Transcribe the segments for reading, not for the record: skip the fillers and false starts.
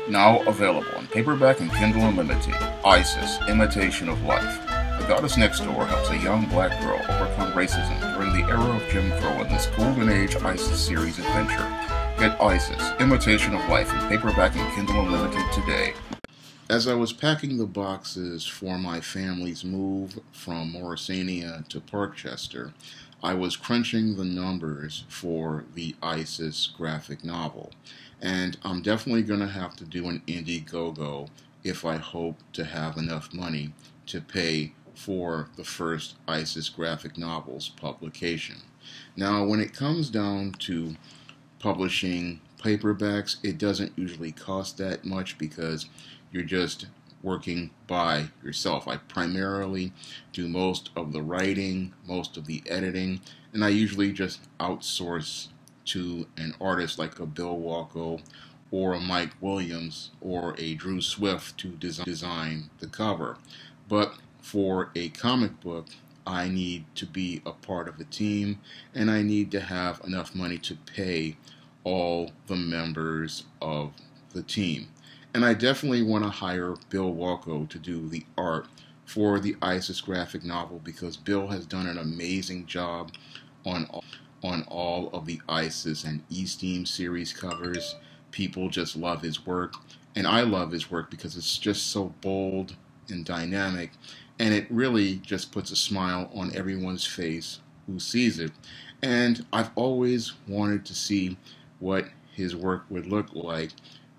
Now available in paperback and Kindle Unlimited, Isis, Imitation of Life. The Goddess Next Door helps a young black girl overcome racism during the era of Jim Crow in this Golden Age Isis series adventure. Get Isis, Imitation of Life in paperback and Kindle Unlimited today. As I was packing the boxes for my family's move from Morrisania to Parkchester, I was crunching the numbers for the Isis graphic novel. And I'm definitely going to have to do an Indiegogo if I hope to have enough money to pay for the first Isis graphic novel's publication. Now, when it comes down to publishing paperbacks, it doesn't usually cost that much because you're just working by yourself. I primarily do most of the writing, most of the editing, and I usually just outsource to an artist like a Bill Walko or a Mike Williams or a Drew Swift to design the cover. But for a comic book, I need to be a part of a team, and I need to have enough money to pay all the members of the team. And I definitely want to hire Bill Walko to do the art for the Isis graphic novel because Bill has done an amazing job on all of the Isis and E-Steam series covers. People just love his work, and I love his work because it's just so bold and dynamic, and it really just puts a smile on everyone's face who sees it. And I've always wanted to see what his work would look like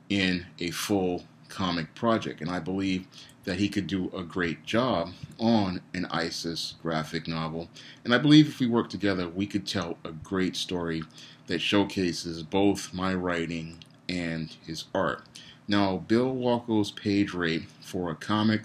in a full comic project, and I believe that he could do a great job on an Isis graphic novel. And I believe if we work together, we could tell a great story that showcases both my writing and his art. Now, Bill Walko's page rate for a comic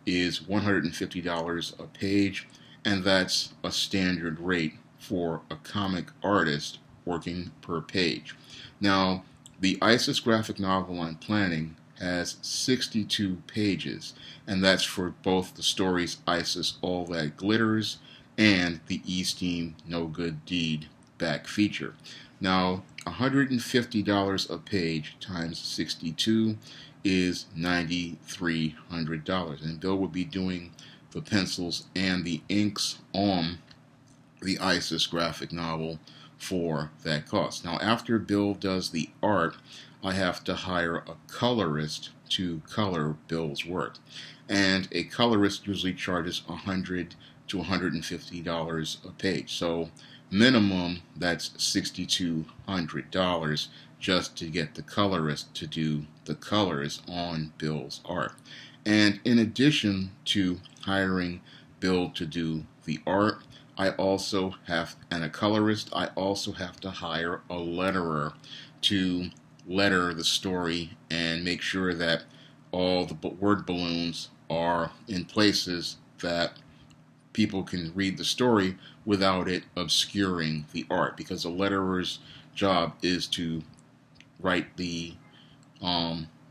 is $150 a page, and that's a standard rate for a comic artist working per page. Now, the Isis graphic novel I'm planning has 62 pages, and that's for both the stories Isis All That Glitters and the E-Steam No Good Deed back feature. Now, $150 a page times 62 is $9,300, and Bill will be doing the pencils and the inks on the Isis graphic novel for that cost. Now, after Bill does the art, I have to hire a colorist to color Bill's work. And a colorist usually charges $100 to $150 a page. So minimum, that's $6,200 just to get the colorist to do the colors on Bill's art. And in addition to hiring Bill to do the art, I also have, and a colorist, I also have to hire a letterer to letter the story and make sure that all the word balloons are in places that people can read the story without it obscuring the art, because a letterer's job is to write the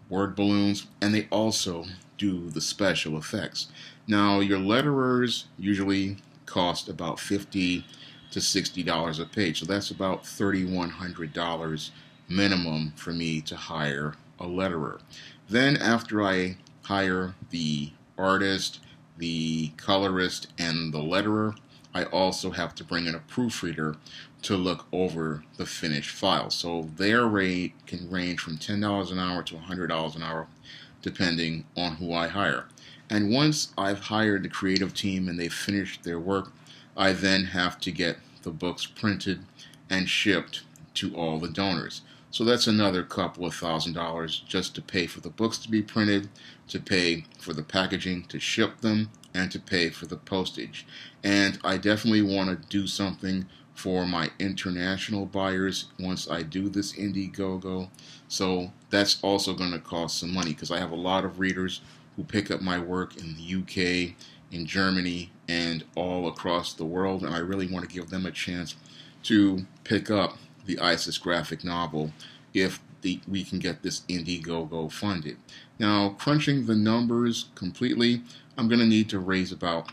word balloons, and they also do the special effects. Now, your letterers usually cost about $50 to $60 a page, so that's about $3,100 minimum for me to hire a letterer. Then after I hire the artist, the colorist, and the letterer, I also have to bring in a proofreader to look over the finished file. So their rate can range from $10 an hour to $100 an hour depending on who I hire. And once I've hired the creative team and they've finished their work, I then have to get the books printed and shipped to all the donors. So that's another couple of $1,000 just to pay for the books to be printed, to pay for the packaging, to ship them, and to pay for the postage. And I definitely want to do something for my international buyers once I do this Indiegogo. So that's also going to cost some money because I have a lot of readers who pick up my work in the UK, in Germany, and all across the world. And I really want to give them a chance to pick up the Isis graphic novel if we can get this Indiegogo funded. Now, crunching the numbers completely, I'm going to need to raise about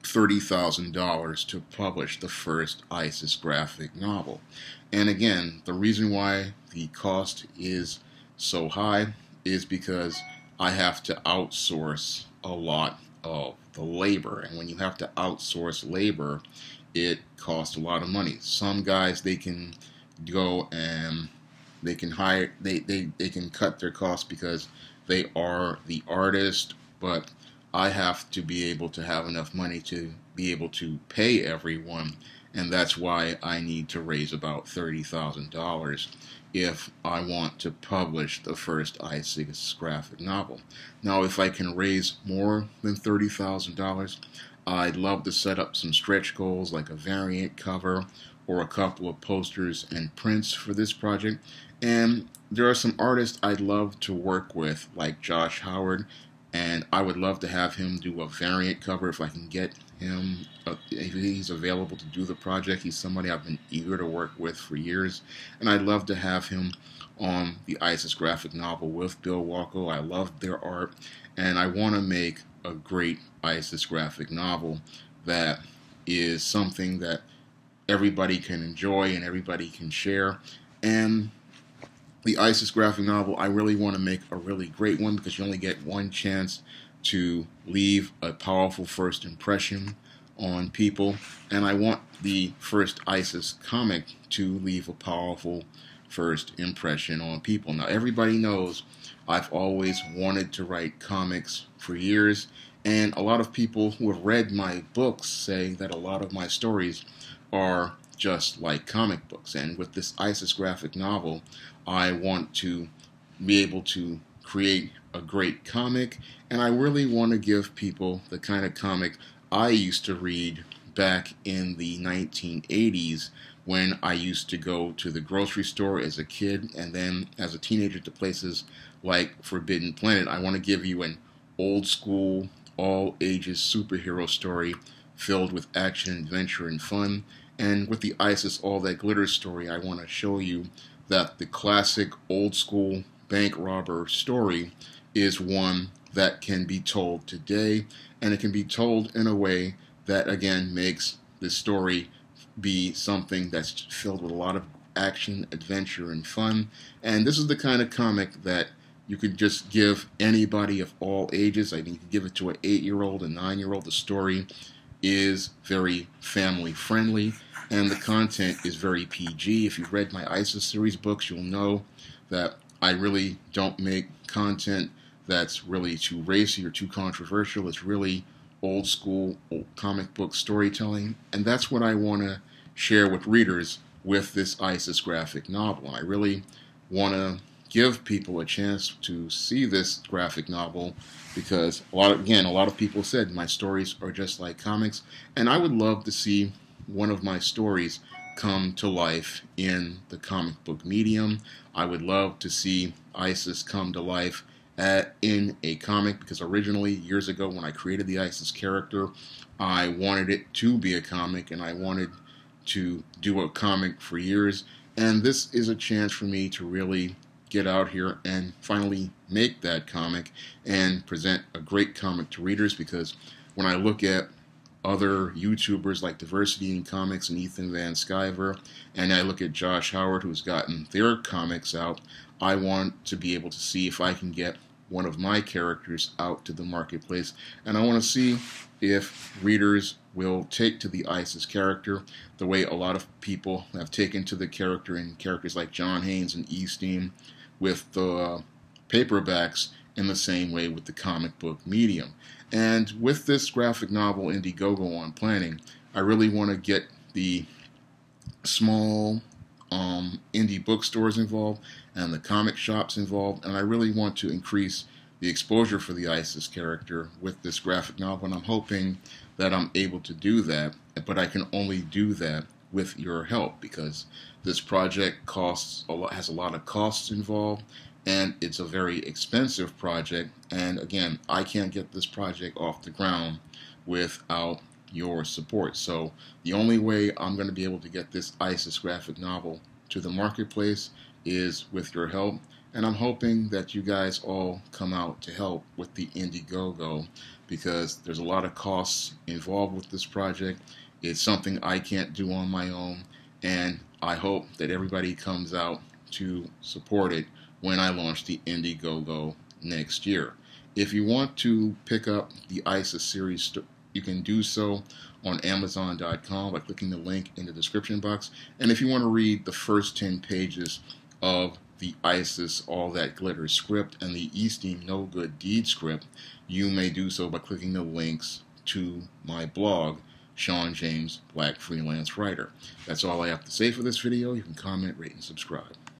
$30,000 to publish the first Isis graphic novel. And again, the reason why the cost is so high is because I have to outsource a lot of the labor. And when you have to outsource labor, it costs a lot of money. Some guys, they can go and they can hire, they can cut their costs because they are the artist, but I have to be able to have enough money to be able to pay everyone, and that's why I need to raise about $30,000 if I want to publish the first ISIS graphic novel. Now, if I can raise more than $30,000, I'd love to set up some stretch goals like a variant cover or a couple of posters and prints for this project. And there are some artists I'd love to work with, like Josh Howard, and I would love to have him do a variant cover if I can get him, if he's available to do the project. He's somebody I've been eager to work with for years, and I'd love to have him on the ISIS graphic novel with Bill Walko. I love their art, and I want to make a great ISIS graphic novel that is something that everybody can enjoy and everybody can share. And the ISIS graphic novel, I really want to make a really great one because you only get one chance to leave a powerful first impression on people, and I want the first ISIS comic to leave a powerful first impression on people. Now, everybody knows I've always wanted to write comics for years, and a lot of people who have read my books say that a lot of my stories are just like comic books. And with this ISIS graphic novel, I want to be able to create a great comic, and I really want to give people the kind of comic I used to read back in the 1980s when I used to go to the grocery store as a kid and then as a teenager to places like Forbidden Planet. I want to give you an old school, all ages superhero story filled with action, adventure, and fun. And with the ISIS All That Glitters story, I want to show you that the classic old school bank robber story is one that can be told today, and it can be told in a way that, again, makes the story be something that's filled with a lot of action, adventure, and fun. And this is the kind of comic that you could just give anybody of all ages. I mean, you could give it to an 8-year-old, a 9-year-old. The story is very family friendly, and the content is very PG. If you've read my ISIS series books, you'll know that I really don't make content that's really too racy or too controversial. It's really old school comic book storytelling, and that's what I want to share with readers with this ISIS graphic novel. And I really want to give people a chance to see this graphic novel because a lot of people said my stories are just like comics, and I would love to see one of my stories come to life in the comic book medium. I would love to see ISIS come to life in a comic, because originally, years ago, when I created the ISIS character, I wanted it to be a comic, and I wanted to do a comic for years. And this is a chance for me to really get out here and finally make that comic and present a great comic to readers, because when I look at other YouTubers like Diversity in Comics and Ethan Van Sciver, and I look at Josh Howard, who's gotten their comics out, I want to be able to see if I can get one of my characters out to the marketplace, and I want to see if readers will take to the ISIS character the way a lot of people have taken to the character in characters like John Haynes and E. Steam with the paperbacks, in the same way with the comic book medium. And with this graphic novel, Indiegogo, on planning, I really want to get the small indie bookstores involved and the comic shops involved, and I really want to increase the exposure for the ISIS character with this graphic novel, and I'm hoping that I'm able to do that, but I can only do that with your help, because this project has a lot of costs involved, and it's a very expensive project, and again, I can't get this project off the ground without your support. So the only way I'm going to be able to get this ISIS graphic novel to the marketplace is with your help, and I'm hoping that you guys all come out to help with the Indiegogo, because there's a lot of costs involved with this project. It's something I can't do on my own, and I hope that everybody comes out to support it when I launch the Indiegogo next year. If you want to pick up the ISIS series, you can do so on Amazon.com by clicking the link in the description box. And if you want to read the first 10 pages of the ISIS All That Glitter script and the Easting No Good Deed script, you may do so by clicking the links to my blog, Shawn James, Black Freelance Writer. That's all I have to say for this video. You can comment, rate, and subscribe.